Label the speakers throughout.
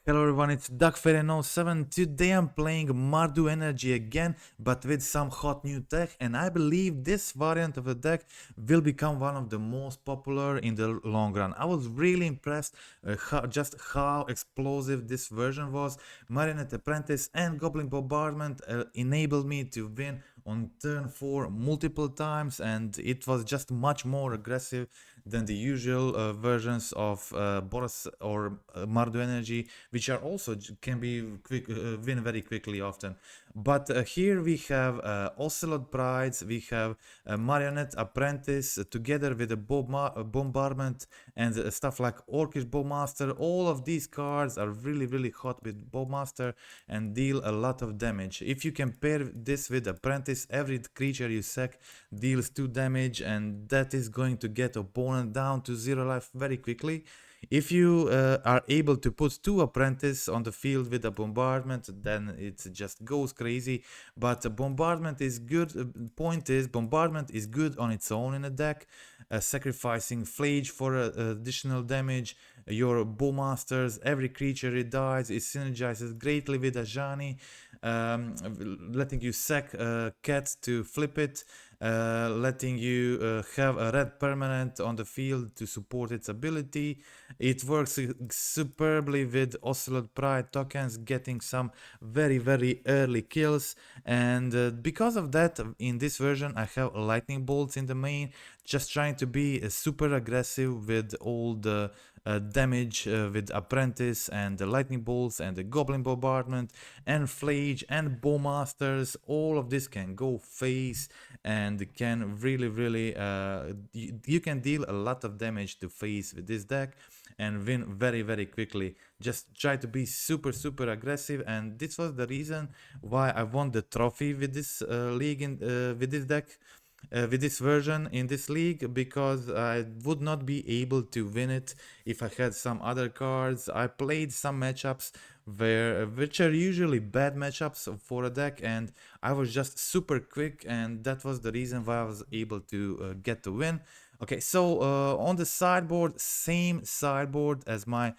Speaker 1: Hello everyone, it's DuckFairy07. Today I'm playing MARDU Energy again, but with some hot new tech, and I believe this variant of the deck will become one of the most popular in the long run. I was really impressed how explosive this version was. Marionette Apprentice and Goblin Bombardment enabled me to win on turn 4 multiple times, and it was just much more aggressive than the usual versions of Boros or MARDU Energy, which are also can be win very quickly often. But here we have Ocelot Brides, we have Marionette Apprentice together with a Bombardment and stuff like Orcish Bowmasters. All of these cards are really hot with Bowmaster and deal a lot of damage. If you compare this with Apprentice, every creature you sack deals 2 damage, and that is going to get opponent down to 0 life very quickly. If you are able to put 2 Apprentice on the field with a Bombardment, then it just goes crazy. But Bombardment is good. Point is, Bombardment is good on its own in a deck. Sacrificing Flage for additional damage. Your Bowmasters, every creature it dies, it synergizes greatly with Ajani, letting you sack Cat to flip it. Letting you have a red permanent on the field to support its ability. It works superbly with Ocelot Pride tokens, getting some very early kills, and because of that, in this version I have lightning bolts in the main, just trying to be super aggressive with all the damage with Apprentice and the lightning bolts and the Goblin Bombardment and Flage and Bowmasters. All of this can go face and can really you can deal a lot of damage to face with this deck and win very quickly. Just try to be super aggressive, and this was the reason why I won the trophy with this league with this deck. With this version in this league, because I would not be able to win it if I had some other cards. I played some matchups which are usually bad matchups for a deck, and I was just super quick, and that was the reason why I was able to get the win. Okay, so on the sideboard, same sideboard as my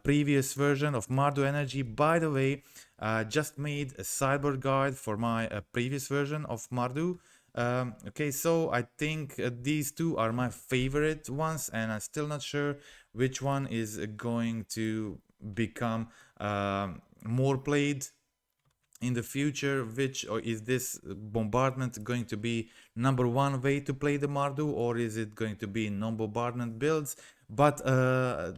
Speaker 1: previous version of MARDU Energy. By the way, I just made a sideboard guide for my previous version of MARDU. Okay, so I think these two are my favorite ones, and I'm still not sure which one is going to become more played in the future. Which, or is this Bombardment going to be #1 way to play the Mardu, or is it going to be non-bombardment builds? But the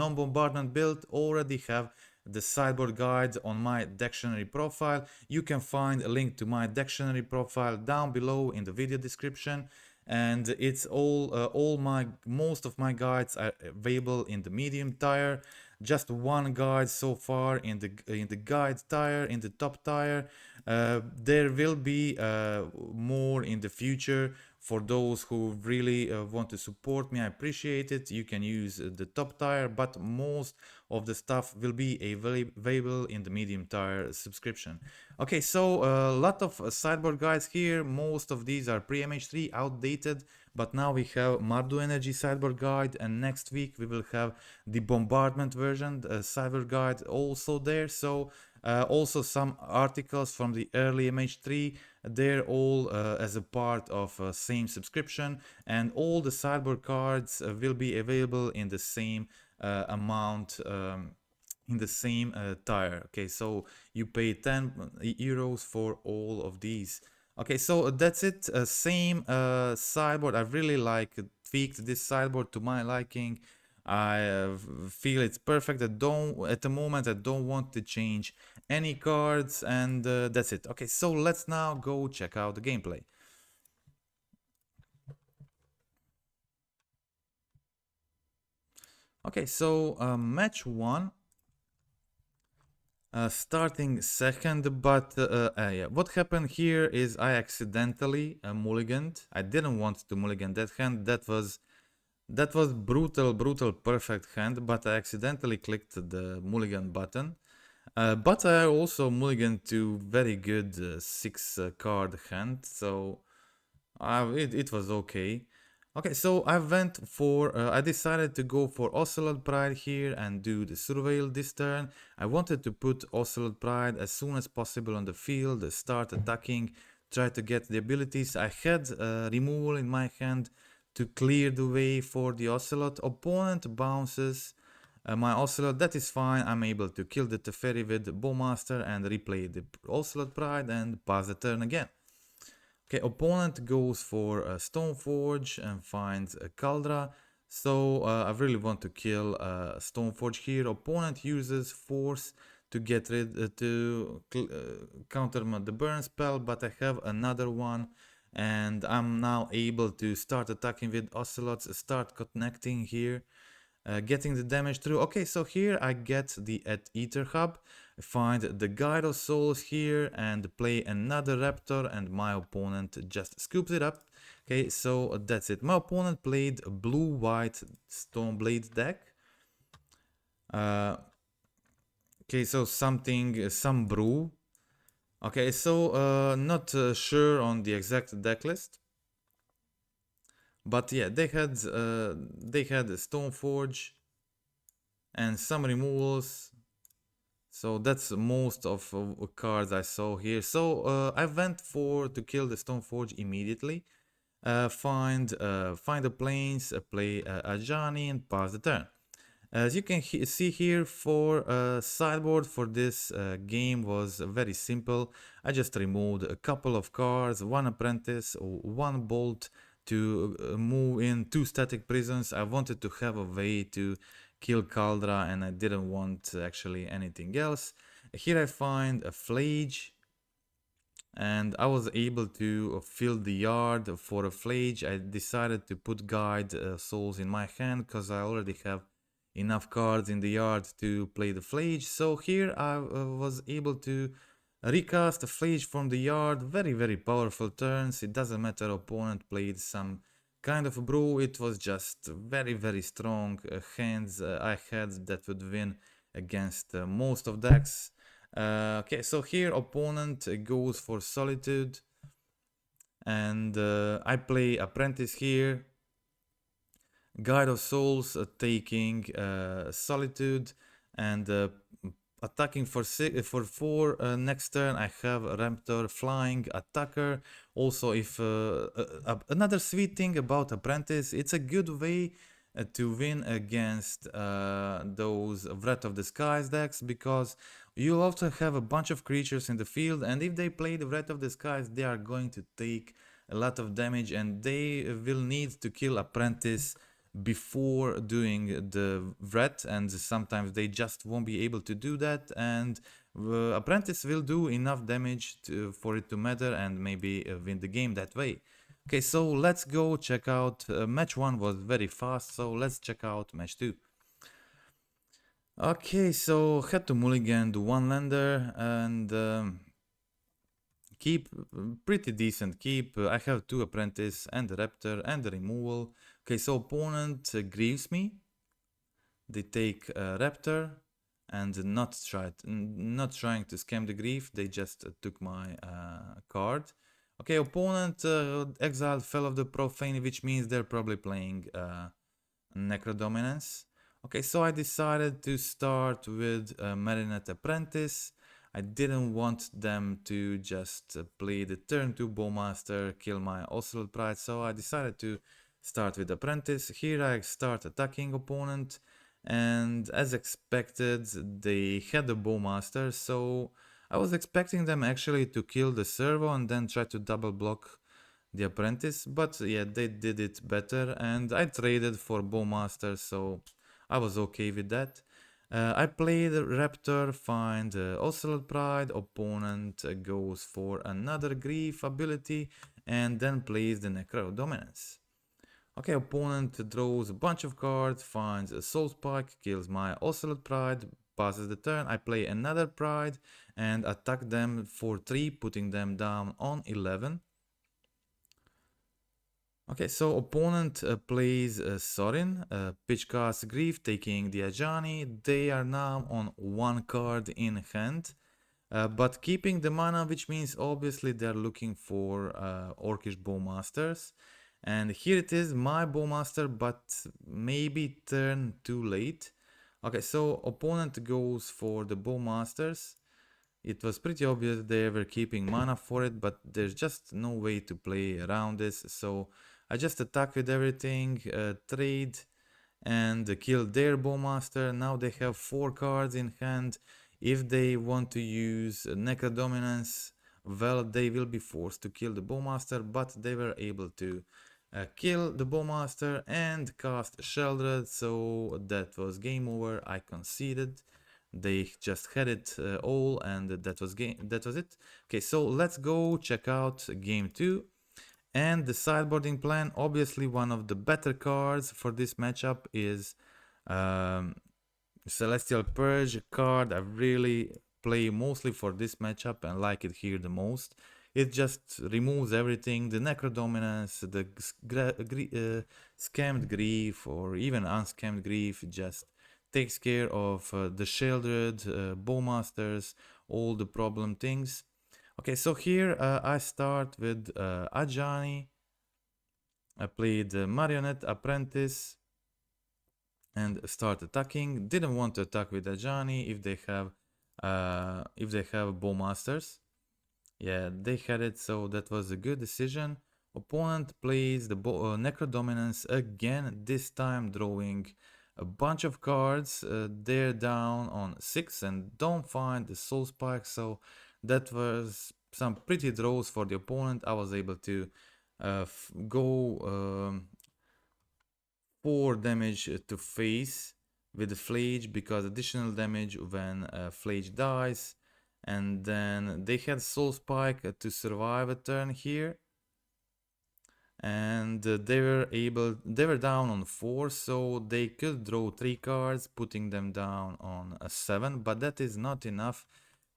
Speaker 1: non-bombardment build already have the sideboard guide on my dictionary profile. You can find a link to my dictionary profile down below in the video description, and it's most of my guides are available in the medium tier. Just one guide so far in the guide tier, in the top tier. There will be more in the future. For those who really want to support me, I appreciate it. You can use the top tier, but most of the stuff will be available in the medium tier subscription. Okay, so a lot of sideboard guides here. Most of these are pre-MH3 outdated, but now we have MARDU Energy sideboard guide, and next week we will have the Bombardment version sideboard guide also there. So also some articles from the early MH3, they're all as a part of same subscription, and all the sideboard cards will be available in the same amount, in the same tier. Okay, so you pay 10 euros for all of these. Okay, so that's it. Same sideboard. I really tweaked this sideboard to my liking. I feel it's perfect. At the moment I don't want to change any cards, and that's it. Okay, so let's now go check out the gameplay. Okay, so match 1. Starting second, but yeah, what happened here is I accidentally mulliganed. I didn't want to mulligan that hand. That was brutal perfect hand, but I accidentally clicked the mulligan button. But I also mulliganed to very good 6 card hand, so it was okay. Okay, so I decided to go for Ocelot Pride here and do the Surveil this turn. I wanted to put Ocelot Pride as soon as possible on the field, start attacking, try to get the abilities. I had removal in my hand to clear the way for the Ocelot. Opponent bounces my Ocelot, that is fine. I'm able to kill the Teferi with the Bowmaster and replay the Ocelot Pride and pass the turn again. Okay, opponent goes for a Stoneforge and finds a Caldra. So I really want to kill Stoneforge here. Opponent uses Force to get rid counter the burn spell, but I have another one, and I'm now able to start attacking with Ocelots, start connecting here. Getting the damage through. Okay, so here I get the Ether Hub, find the Guide of Souls here and play another Raptor, and my opponent just scoops it up. Okay, so that's it. My opponent played a blue-white Stoneblade deck. Okay, so some brew. Okay, so not sure on the exact deck list. But yeah, they had Stoneforge and some removals. So that's most of cards I saw here. So I went to kill the Stoneforge immediately. Find the planes, play Ajani and pass the turn. As you can see here, for sideboard for this game was very simple. I just removed a couple of cards, one Apprentice, one Bolt to move in 2 Static Prisons. I wanted to have a way to kill Caldra and I didn't want actually anything else. Here I find a Flage and I was able to fill the yard for a Flage. I decided to put Guide Souls in my hand because I already have enough cards in the yard to play the Flage. So here I was able to recast a Flage from the yard. Very, very powerful turns. It doesn't matter opponent played some kind of a brew. It was just very, very strong hands I had that would win against most of decks. Okay, so here opponent goes for Solitude and I play Apprentice here. Guide of Souls taking Solitude and attacking for 4 next turn. I have Raptor Flying Attacker. Also, if another sweet thing about Apprentice, it's a good way to win against those Wrath of the Skies decks, because you'll also have a bunch of creatures in the field, and if they play the Wrath of the Skies, they are going to take a lot of damage and they will need to kill Apprentice before doing the Wrath, and sometimes they just won't be able to do that, and Apprentice will do enough damage for it to matter and maybe win the game that way. Okay, so let's go check out match 1 was very fast, so let's check out match 2. Okay, so had to mulligan to 1 lander and keep pretty decent keep. I have 2 Apprentice and the Raptor and the removal. Okay, so opponent grieves me. They take Raptor and not trying to scam the grief. They just took my card. Okay, opponent exiled Fell of the Profane, which means they're probably playing Necrodominance. Okay, so I decided to start with Marionette Apprentice. I didn't want them to just play the turn 2 Bowmaster, kill my Ocelot Pride, so I decided to start with Apprentice. Here I start attacking opponent, and as expected, they had the Bowmaster, so I was expecting them actually to kill the servo and then try to double block the Apprentice, but yeah, they did it better, and I traded for Bowmaster, so I was okay with that. I played Raptor, find Ocelot Pride, opponent goes for another Grief ability, and then plays the Necrodominance. Okay, opponent draws a bunch of cards, finds a Soul Spike, kills my Ocelot Pride, passes the turn, I play another Pride, and attack them for 3, putting them down on 11. Okay, so opponent plays Sorin, pitchcast Grief, taking the Ajani. They are now on 1 card in hand, but keeping the mana, which means obviously they're looking for Orcish Bowmasters. And here it is, my Bowmaster, but maybe turn too late. Okay, so opponent goes for the Bowmasters. It was pretty obvious they were keeping mana for it, but there's just no way to play around this. So I just attack with everything, trade, and kill their Bowmaster. Now they have 4 cards in hand. If they want to use Necro Dominance, well, they will be forced to kill the Bowmaster, but they were able to kill the Bowmaster and cast Sheldred, so that was game over. I conceded. They just had it all, and that was it. Okay, so let's go check out game 2. And the sideboarding plan, obviously one of the better cards for this matchup is um, Celestial Purge card. I really play mostly for this matchup and like it here the most. It just removes everything, the Necro Dominance, the Scammed Grief, or even Unscammed Grief. Just takes care of the Sheldred, Bowmasters, all the problem things. Okay, so here I start with Ajani. I played Marionette Apprentice and start attacking. Didn't want to attack with Ajani if they have Bowmasters. Yeah, they had it, so that was a good decision. Opponent plays the Necro Dominance again, this time drawing a bunch of cards. They're down on 6 and don't find the Soul Spike, so that was some pretty draws for the opponent. I was able to go 4 damage to face with the Flage, because additional damage when Flage dies. And then they had Soul Spike to survive a turn here. And they were down on 4, so they could draw 3 cards, putting them down on a 7, but that is not enough,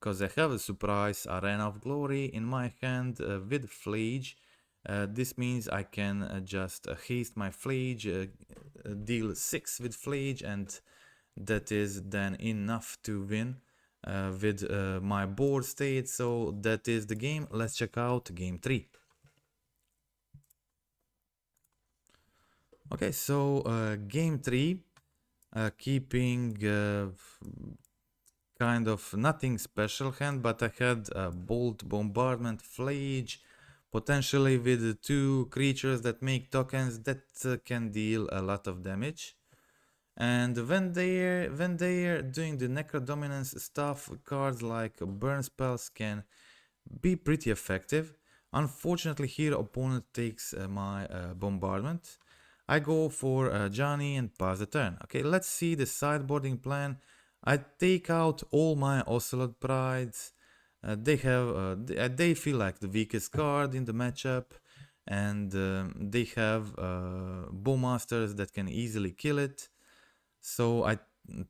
Speaker 1: because I have a surprise Arena of Glory in my hand with Flage. This means I can just haste my Flage, deal 6 with Flage, and that is then enough to win with my board state. So that is the game. Let's check out game 3. Okay, so game 3, keeping kind of nothing special hand, but I had Bolt, Bombardment, Flage, potentially with 2 creatures that make tokens that can deal a lot of damage. And when they're doing the Necro Dominance stuff, cards like Burn Spells can be pretty effective. Unfortunately here opponent takes my Bombardment. I go for Ajani and pass the turn. Okay, let's see the sideboarding plan. I take out all my Ocelot Prides. They feel like the weakest card in the matchup, and they have Bowmasters that can easily kill it. So I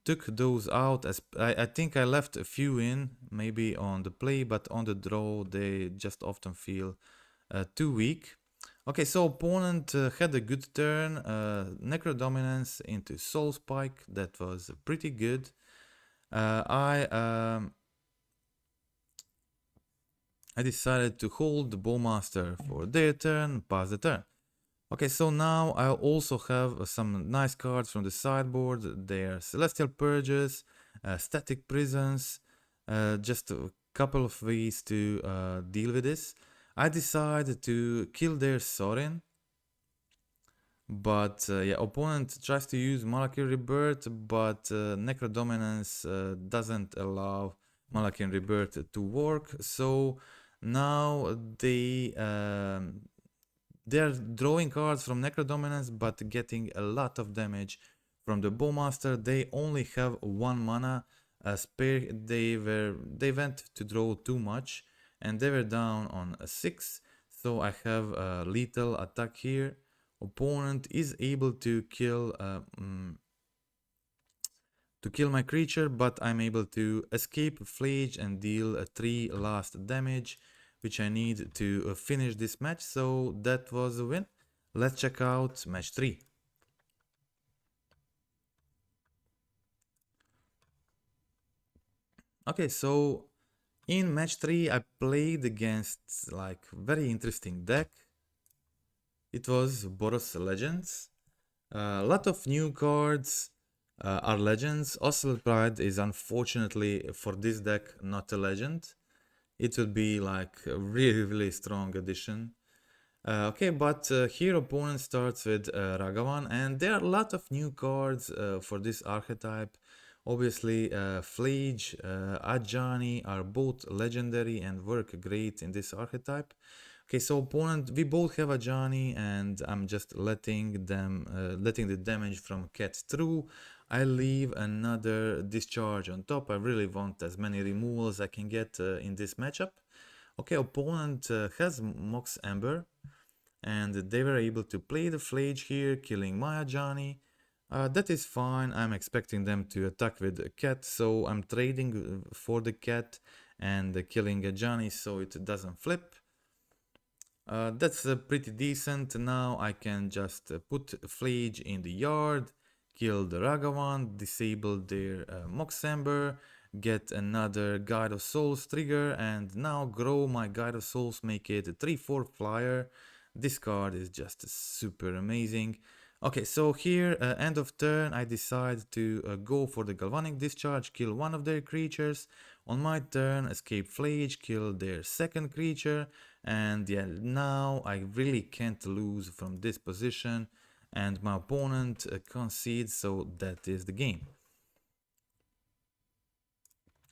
Speaker 1: took those out. As I think I left a few in, maybe on the play, but on the draw they just often feel too weak. Okay, so opponent had a good turn, Necro Dominance into Soul Spike. That was pretty good. I decided to hold the Bowmaster for their turn, pass the turn. Okay, so now I also have some nice cards from the sideboard. They're Celestial Purges, Static Prisons, just a couple of ways to deal with this. I decided to kill their Sorin, but yeah, opponent tries to use Malachi Rebirth, but Necro Dominance doesn't allow Malachi Rebirth to work, so now they're drawing cards from Necro Dominance, but getting a lot of damage from the Bowmaster. They only have 1 mana spare. They went to draw too much, and they were down on a 6. So I have a lethal attack here. Opponent is able to kill my creature, but I'm able to escape Flage and deal 3 last damage, which I need to finish this match. So that was a win. Let's check out match 3. Okay, so in match 3 I played against like very interesting deck. It was Boros Legends. A lot of new cards are legends. Ocelot Pride is unfortunately for this deck not a legend. It would be like a really strong addition. Okay, but here opponent starts with Ragavan, and there are a lot of new cards for this archetype. Obviously, Flage, Ajani are both legendary and work great in this archetype. Okay, so opponent, we both have Ajani, and I'm just letting the damage from Cat through. I leave another discharge on top. I really want as many removals I can get in this matchup. Okay, opponent has Mox Amber, and they were able to play the Flage here, killing my Ajani. That is fine. I'm expecting them to attack with a cat, so I'm trading for the cat and killing Ajani so it doesn't flip. That's pretty decent. Now I can just put Flage in the yard, kill the Ragavan, disable their Moxamber, get another Guide of Souls trigger, and now grow my Guide of Souls, make it a 3/4 flyer. This card is just super amazing. Okay, so here, end of turn, I decide to go for the Galvanic Discharge, kill one of their creatures. On my turn, escape Flage, kill their second creature. And yeah, now I really can't lose from this position. And my opponent concedes, so that is the game.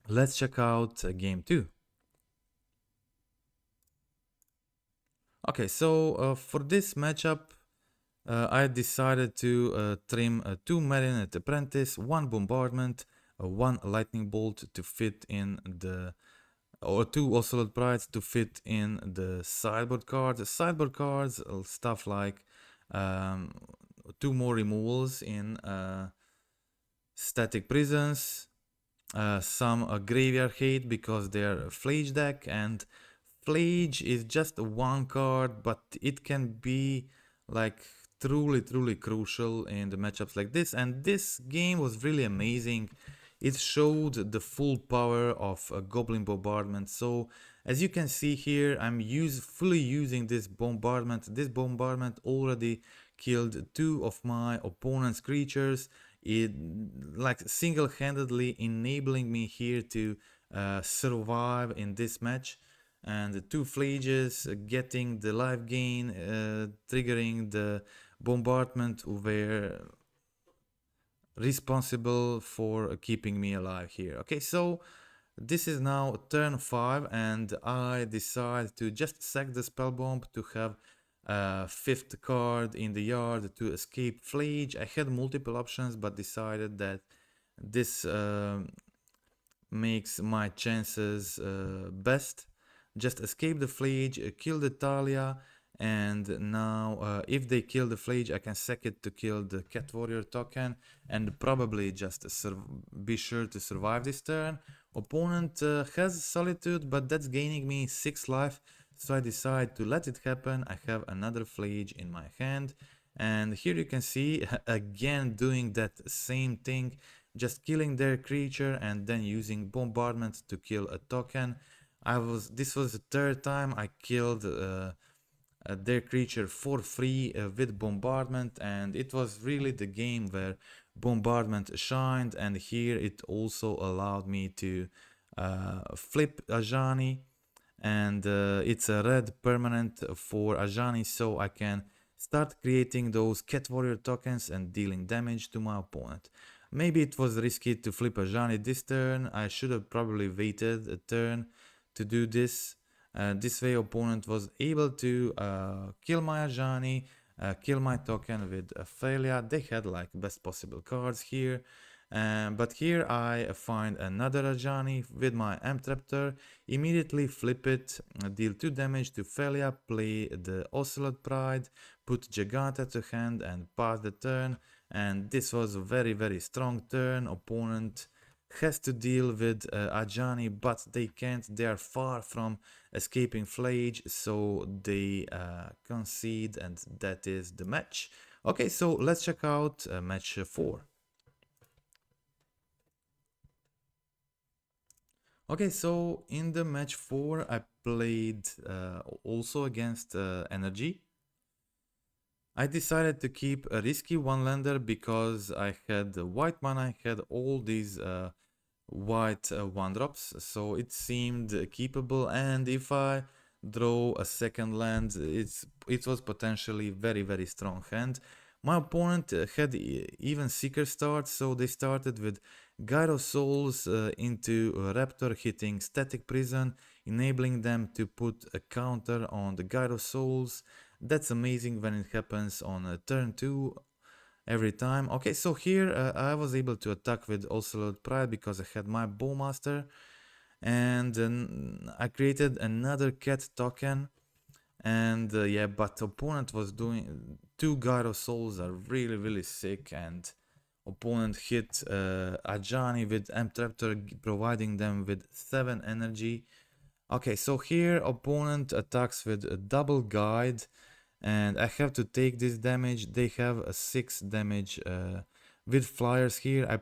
Speaker 1: Let's check out game 2. Okay, so for this matchup, I decided to trim 2 Marionette Apprentice, 1 Bombardment, 1 Lightning Bolt to fit in the, or 2 Ocelot Prides to fit in the sideboard cards. Sideboard cards, stuff like 2 more removals in Static Prisons, some graveyard hate because they're a Flage deck, and Flage is just one card, but it can be like truly crucial in the matchups like this. And this game was really amazing. It showed the full power of Goblin Bombardment. So as you can see here, I'm fully using this bombardment. This bombardment already killed 2 of my opponent's creatures. It like single-handedly enabling me here to survive in this match. And the 2 Flages getting the life gain, triggering the bombardment were responsible for keeping me alive here. Okay, so this is now turn 5 and I decide to just sack the spell bomb to have a 5th card in the yard to escape Flage. I had multiple options but decided that this makes my chances best. Just escape the Flage, kill the Talia, and now if they kill the Flage I can sack it to kill the Cat Warrior token and probably just be sure to survive this turn. Opponent has Solitude, but that's gaining me 6 life, so I decide to let it happen. I have another Flage in my hand, and here you can see again doing that same thing, just killing their creature and then using bombardment to kill a token. This was the 3rd time I killed their creature for free with bombardment, and it was really the game where bombardment shined. And here it also allowed me to flip Ajani, and it's a red permanent for Ajani, so I can start creating those Cat Warrior tokens and dealing damage to my opponent. Maybe it was risky to flip Ajani this turn. I should have probably waited a turn to do this. This way opponent was able to kill my Ajani, kill my token with Ophelia. They had like best possible cards here. But here I find another Ajani with my M-Traptor, immediately flip it, deal 2 damage to Ophelia, play the Ocelot Pride, put Giganta to hand and pass the turn. And this was a very strong turn. Opponent has to deal with Ajani, but they can't. They are far from escaping Flage, so they concede, and that is the match. Okay, so let's check out match 4. Okay, so in the match 4 I played also against Energy. I decided to keep a risky one-lander because I had white mana, I had all these white one-drops, so it seemed keepable, and if I draw a second land, it was potentially very strong hand. My opponent had even sicker start, so they started with Gyro Souls into Raptor, hitting Static Prison, enabling them to put a counter on the Gyro Souls. That's amazing when it happens on turn 2 every time. Okay, so here I was able to attack with Untitled Pariah because I had my Bowmaster, and then I created another cat token, and yeah, but opponent was doing 2 Gyro Souls are really sick, and opponent hit Ajani with MTGO, providing them with 7 energy. Okay, so here opponent attacks with a double guide, and I have to take this damage. They have a 6 damage with flyers here. I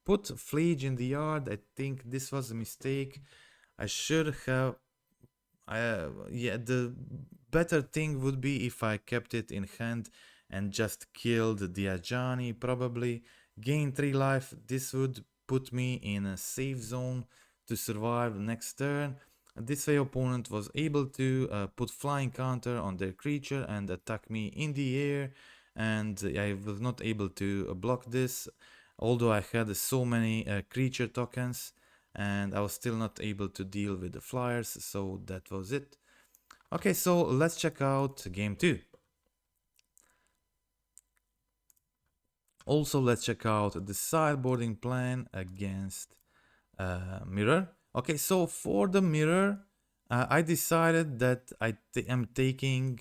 Speaker 1: put Fleege in the yard. I think this was a mistake. I should have... yeah, the better thing would be if I kept it in hand and just killed the Ajani, probably. Gain 3 life. This would put me in a safe zone to survive next turn. This way opponent was able to put flying counter on their creature and attack me in the air, and I was not able to block this, although I had so many creature tokens, and I was still not able to deal with the flyers, so that was it. Okay, so let's check out game 2. Also, let's check out the sideboarding plan against mirror. Okay, so for the mirror, I decided that I am taking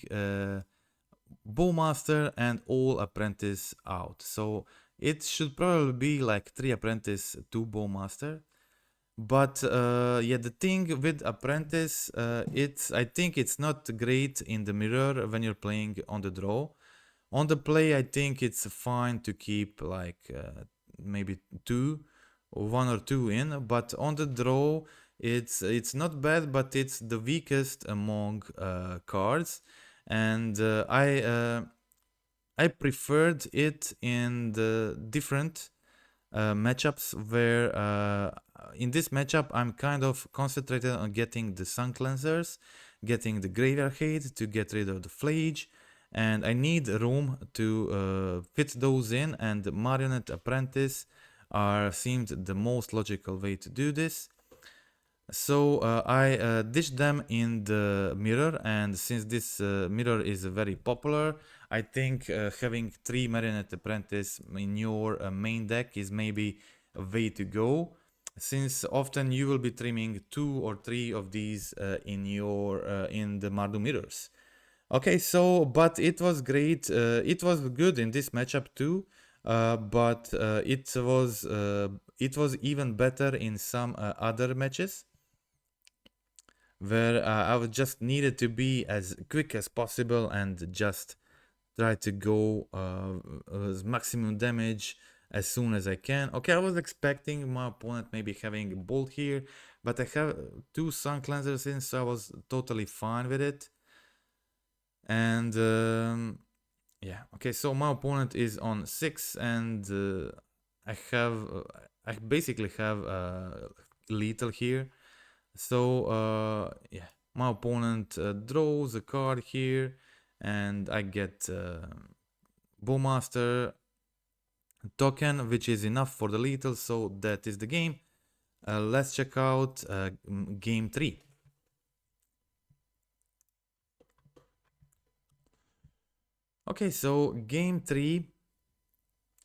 Speaker 1: Bowmaster and all Apprentice out. So it should probably be like 3 Apprentice, 2 Bowmaster. But yeah, the thing with Apprentice, I think it's not great in the mirror when you're playing on the draw. On the play, I think it's fine to keep like maybe 2, 1 or 2 in, but on the draw, it's not bad, but it's the weakest among cards, and I preferred it in the different matchups where in this matchup I'm kind of concentrated on getting the Sun Cleansers, getting the Graveyard Hate to get rid of the Flage, and I need room to fit those in, and Marionette Apprentice seemed the most logical way to do this. So I dished them in the mirror, and since this mirror is very popular, I think having 3 Marionette Apprentice in your main deck is maybe a way to go, since often you will be trimming 2 or 3 of these in the Mardu mirrors. Okay, so but it was great. It was good in this matchup too, but it was even better in some other matches where I would just needed to be as quick as possible and just try to go as maximum damage as soon as I can. Okay, I was expecting my opponent maybe having a bolt here, but I have 2 Sun Cleansers in, so I was totally fine with it. And yeah, okay, so my opponent is on 6, and I basically have lethal here. So yeah, my opponent draws a card here, and I get Bowmaster token, which is enough for the lethal, so that is the game. Let's check out game 3. Okay, so game 3,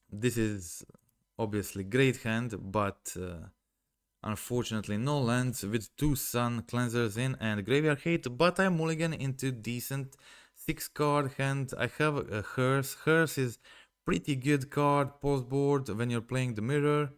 Speaker 1: this is obviously great hand, but unfortunately no lands with 2 Sun Cleansers in and Graveyard Hate, but I mulligan into decent 6 card hand. I have a Hearse. Hearse is pretty good card post board when you're playing the mirror.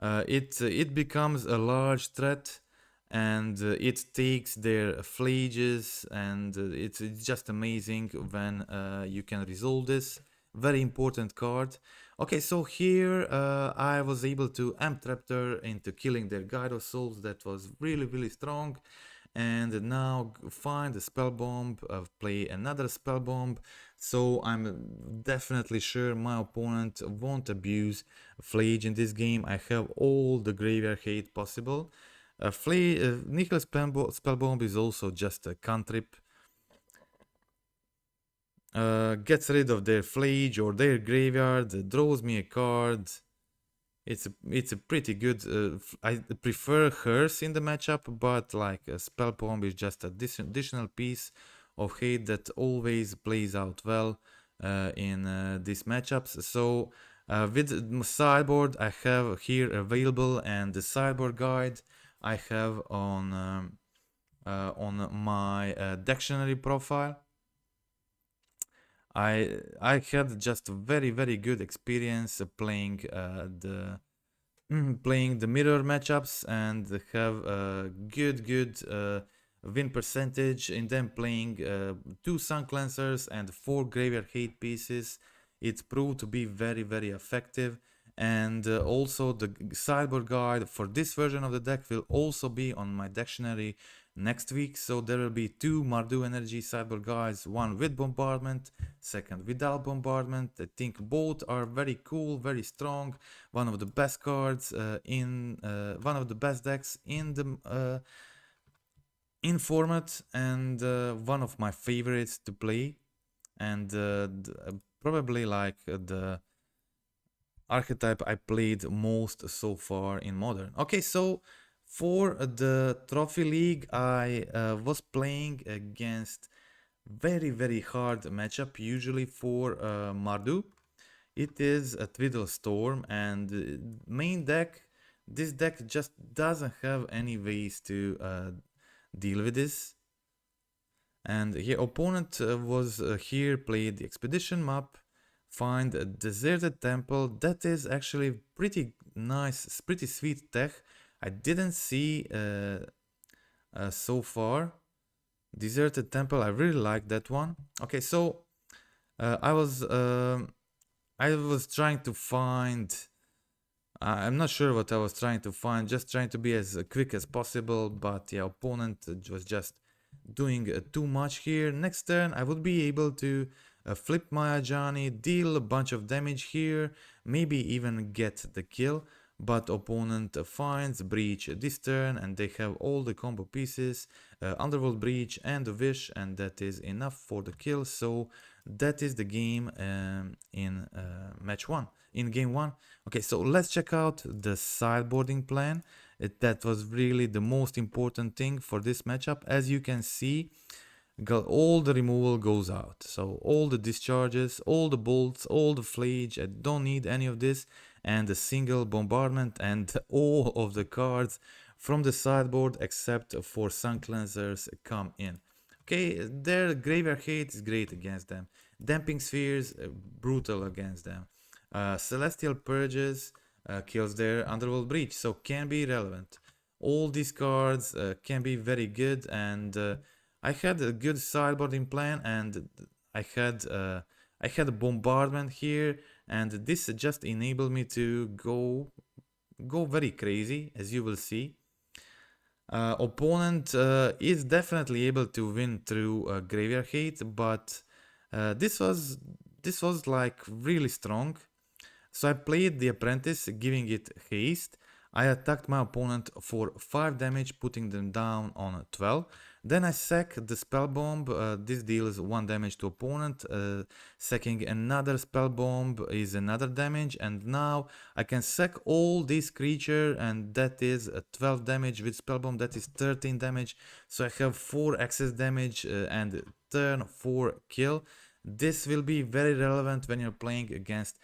Speaker 1: It becomes a large threat, and it takes their flages, and it's just amazing when you can resolve this. Very important card. Okay, so here I was able to amp Raptor into killing their Gyro Souls. That was really strong. and now find a spell bomb, play another spell bomb. So I'm definitely sure my opponent won't abuse Flage in this game. I have all the graveyard hate possible. Nacatl spell bomb is also just a cantrip. Gets rid of their Flage or their graveyard, draws me a card. It's a pretty good. I prefer hers in the matchup, but like a spell bomb is just a additional piece of hate that always plays out well in these matchups. So with the sideboard I have here available, and the sideboard guide I have on my dictionary profile. I had just a very good experience playing the mirror matchups, and have a good win percentage in them, playing 2 Sun Cleansers and 4 Graveyard Hate pieces. It proved to be very effective. And also the sideboard guide for this version of the deck will also be on my dictionary next week. So there will be 2 MARDU Energy sideboard guides, one with Bombardment, second without Bombardment. I think both are very cool, very strong. One of the best cards one of the best decks in the in format, and one of my favorites to play, and probably like the archetype I played most so far in Modern. Okay, so for the Trophy League, I was playing against very hard matchup, usually for Mardu. It is a Twiddle Storm, and main deck, this deck just doesn't have any ways to deal with this. And here opponent was here played the Expedition map, find a deserted temple. That is actually pretty nice, pretty sweet tech. I didn't see so far. Deserted temple, I really like that one. Okay, so I was trying to find. I'm not sure what I was trying to find. Just trying to be as quick as possible, but the opponent was just doing too much here. Next turn, I would be able to flip my Ajani, deal a bunch of damage here, maybe even get the kill. But opponent finds Breach this turn, and they have all the combo pieces, Underworld Breach and the Wish, and that is enough for the kill. So that is the game in match 1, in game 1. Okay, so let's check out the sideboarding plan. That was really the most important thing for this matchup. As you can see, all the removal goes out. So all the discharges, all the bolts, all the Flage, I don't need any of this. And a single Bombardment, and all of the cards from the sideboard except for Sun Cleansers come in. Okay, their Graveyard Hate is great against them. Damping Spheres, brutal against them. Celestial Purges kills their Underworld Breach, so can be relevant. All these cards can be very good, and I had a good sideboarding plan, and I had a Bombardment here, and this just enabled me to go very crazy, as you will see. Opponent is definitely able to win through Graveyard Hate, but this was like really strong. So I played the Apprentice, giving it haste. I attacked my opponent for 5 damage, putting them down on 12. Then I sack the Spell Bomb. This deals 1 damage to opponent. Sacking another Spell Bomb is another damage. And now I can sack all these creatures, and that is 12 damage with Spell Bomb. That is 13 damage. So I have 4 excess damage and turn 4 kill. This will be very relevant when you're playing against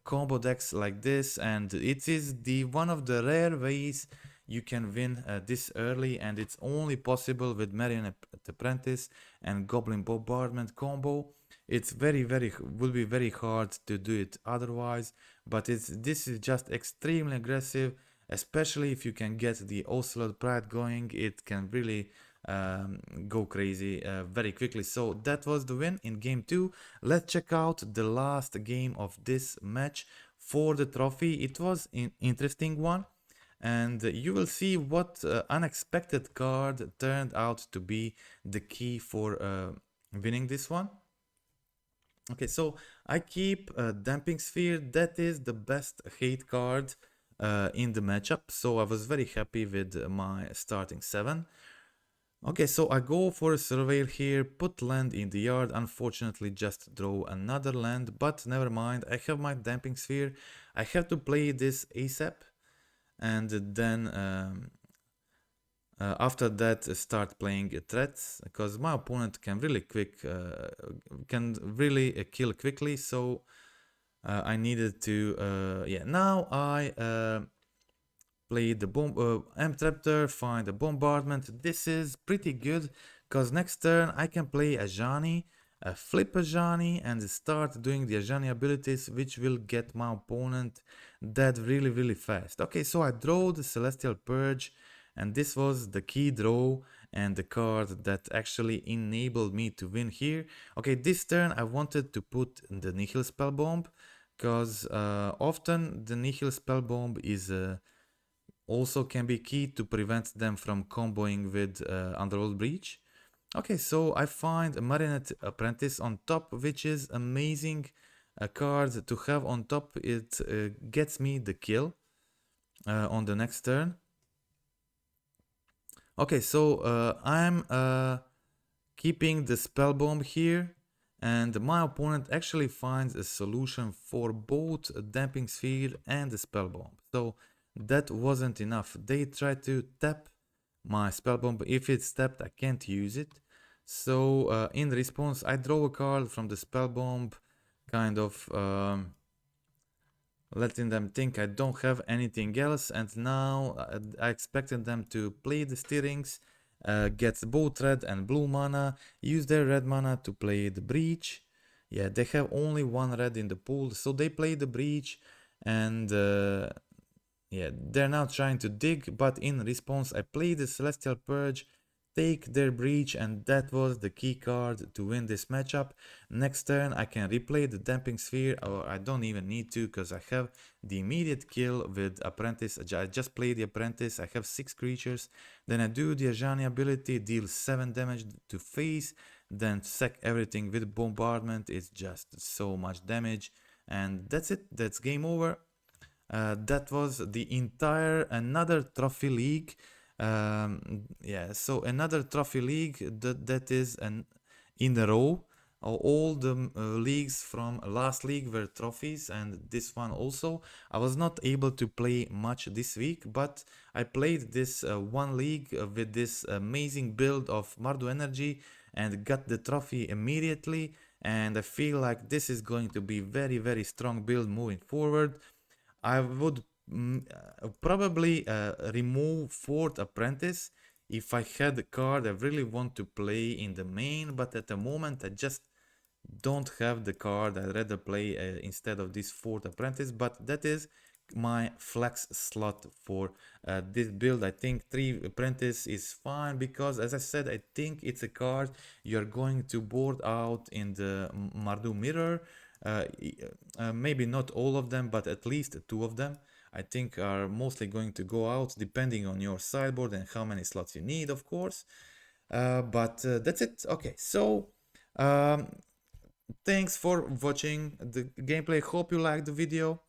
Speaker 1: combo decks like this, and it is one of the rare ways you can win this early, and it's only possible with Marionette Apprentice and Goblin Bombardment combo. It's will be very hard to do it otherwise, but this is just extremely aggressive, especially if you can get the Ocelot Pride going. It can really go crazy very quickly. So that was the win in game 2. Let's check out the last game of this match for the trophy. It was an interesting one, and you will see what unexpected card turned out to be the key for winning this one. Okay, so I keep Damping Sphere. That is the best hate card in the matchup, so I was very happy with my starting 7. Okay, so I go for a Surveyor here, put land in the yard, unfortunately just draw another land, but never mind, I have my Damping Sphere. I have to play this ASAP, and then after that start playing threats, because my opponent can really kill quickly, so I needed to, yeah, now I play the M-Traptor, find a Bombardment. This is pretty good, because next turn I can play Ajani, flip Ajani, and start doing the Ajani abilities, which will get my opponent dead really fast. Okay, so I draw the Celestial Purge, and this was the key draw and the card that actually enabled me to win here. Okay, this turn I wanted to put the Nihil Spell Bomb, because often the Nihil Spell Bomb is also can be key to prevent them from comboing with Underworld Breach. Okay, so I find a Marionette Apprentice on top, which is amazing card to have on top. It gets me the kill on the next turn. Okay, so I'm keeping the Spell Bomb here, and my opponent actually finds a solution for both a Damping Sphere and the Spell Bomb. So that wasn't enough. They tried to tap my Spell Bomb. If it's tapped, I can't use it. So in response, I draw a card from the Spell Bomb, kind of letting them think I don't have anything else. And now I expected them to play the Stirrings, get both red and blue mana, use their red mana to play the Breach. Yeah, they have only one red in the pool, so they play the Breach, and yeah, they're now trying to dig, but in response I play the Celestial Purge, take their Breach, and that was the key card to win this matchup. Next turn I can replay the Damping Sphere, or I don't even need to, because I have the immediate kill with Apprentice. I just play the Apprentice, I have 6 creatures, then I do the Ajani ability, deal 7 damage to face, then sack everything with Bombardment. It's just so much damage, and that's it, that's game over. That was the entire another trophy league. Yeah, so another trophy league that is in a row. All the leagues from last league were trophies, and this one also. I was not able to play much this week, but I played this one league with this amazing build of Mardu Energy and got the trophy immediately. And I feel like this is going to be very strong build moving forward. I would probably remove 4th Apprentice if I had a card I really want to play in the main, but at the moment I just don't have the card I'd rather play instead of this 4th Apprentice, but that is my flex slot for this build. I think 3 Apprentice is fine, because as I said, I think it's a card you're going to board out in the Mardu Mirror. Maybe not all of them, but at least 2 of them I think are mostly going to go out, depending on your sideboard and how many slots you need, of course. But that's it. Okay, so thanks for watching the gameplay. Hope you liked the video.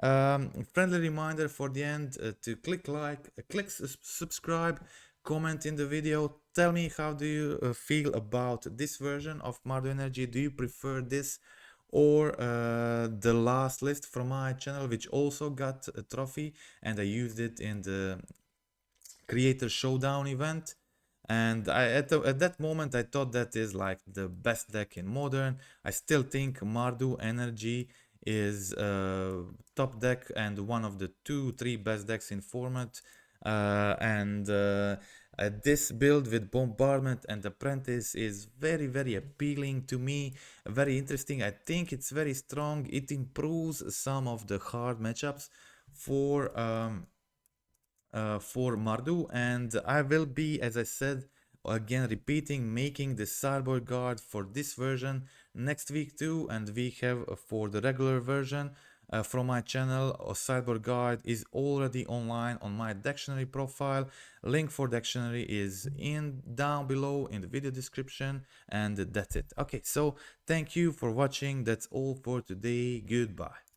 Speaker 1: Friendly reminder for the end to click like, subscribe, comment in the video. Tell me, how do you feel about this version of Mardu Energy? Do you prefer this or the last list from my channel, which also got a trophy, and I used it in the Creator Showdown event? And at that moment I thought that is like the best deck in Modern. I still think Mardu Energy is top deck and one of the 2-3 best decks in format. This build with Bombardment and Apprentice is very appealing to me, very interesting. I think it's very strong. It improves some of the hard matchups for Mardu, and I will be, as I said, again repeating, making the sideboard guard for this version next week too, and we have for the regular version from my channel. A sideboard guide is already online on my dictionary profile. Link for dictionary is in down below in the video description, and that's it. Okay, so thank you for watching. That's all for today. Goodbye.